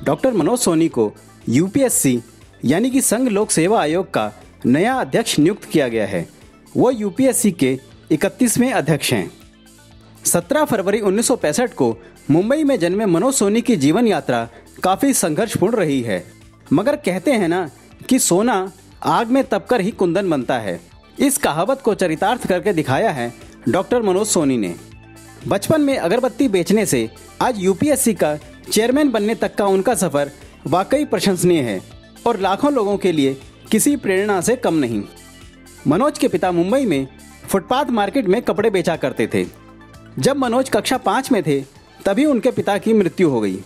Doctor Manoj Soni को UPSC यानी कि संघ लोक सेवा आयोग का नया अध्यक्ष नियुक्त किया गया है। वो यूपीएससी के 31वें अध्यक्ष हैं। 17 फरवरी 1965 को मुंबई में जन्मे मनोज सोनी की जीवन यात्रा काफ़ी संघर्षपूर्ण रही है, मगर कहते हैं ना कि सोना आग में तपकर ही कुंदन बनता है। इस कहावत को चरितार्थ करके दिखाया है डॉक्टर मनोज सोनी ने। बचपन में अगरबत्ती बेचने से आज यूपीएससी का चेयरमैन बनने तक का उनका सफ़र वाकई प्रशंसनीय है और लाखों लोगों के लिए किसी प्रेरणा से कम नहीं। मनोज के पिता मुंबई में फुटपाथ मार्केट में कपड़े बेचा करते थे। जब मनोज कक्षा 5 में थे तभी उनके पिता की मृत्यु हो गई।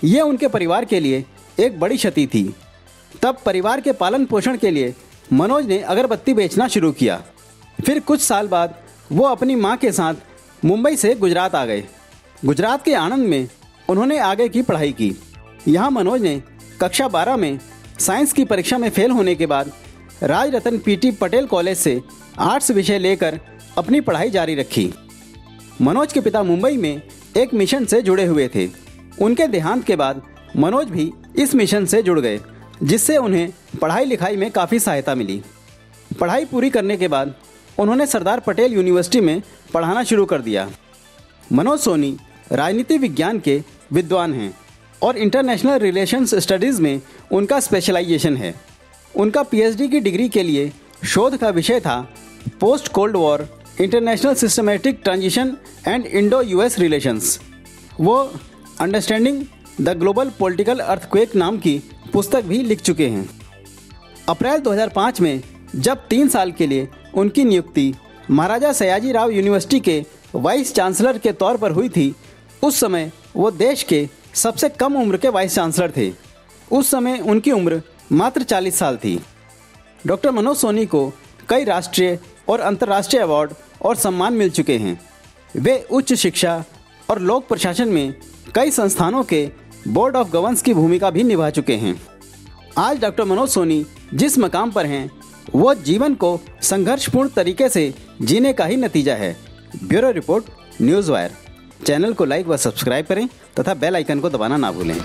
ये उनके परिवार के लिए एक बड़ी क्षति थी। तब परिवार के पालन पोषण के लिए मनोज ने अगरबत्ती बेचना शुरू किया। फिर कुछ साल बाद वो अपनी मां के साथ मुंबई से गुजरात आ गए। गुजरात के आणंद में उन्होंने आगे की पढ़ाई की। यहाँ मनोज ने कक्षा 12 में साइंस की परीक्षा में फेल होने के बाद राजरत्न पीटी पटेल कॉलेज से आर्ट्स विषय लेकर अपनी पढ़ाई जारी रखी। मनोज के पिता मुंबई में एक मिशन से जुड़े हुए थे। उनके देहांत के बाद मनोज भी इस मिशन से जुड़ गए, जिससे उन्हें पढ़ाई लिखाई में काफ़ी सहायता मिली। पढ़ाई पूरी करने के बाद उन्होंने सरदार पटेल यूनिवर्सिटी में पढ़ाना शुरू कर दिया। मनोज सोनी राजनीति विज्ञान के विद्वान हैं और इंटरनेशनल रिलेशंस स्टडीज़ में उनका स्पेशलाइजेशन है। उनका पीएचडी की डिग्री के लिए शोध का विषय था post cold war international systematic transition and Indo US relations. वो understanding the global political earthquake नाम की पुस्तक भी लिख चुके हैं। अप्रैल 2005 में जब 3 साल के लिए उनकी नियुक्ति महाराजा सयाजीराव यूनिवर्सिटी के वाइस चांसलर के तौर पर हुई थी, उस समय वो देश के सबसे कम उम्र के वाइस चांसलर थे। उस समय उनकी उम्र मात्र 40 साल थी। डॉक्टर मनोज सोनी को कई राष्ट्रीय और अंतर्राष्ट्रीय अवार्ड और सम्मान मिल चुके हैं। वे उच्च शिक्षा और लोक प्रशासन में कई संस्थानों के बोर्ड ऑफ गवर्नेंस की भूमिका भी निभा चुके हैं। आज डॉक्टर मनोज सोनी जिस मकाम पर हैं, वो जीवन को संघर्षपूर्ण तरीके से जीने का ही नतीजा है। Bureau report, news wire. Channel को लाइक व सब्सक्राइब करें तथा बेल आइकन को दबाना ना भूलें।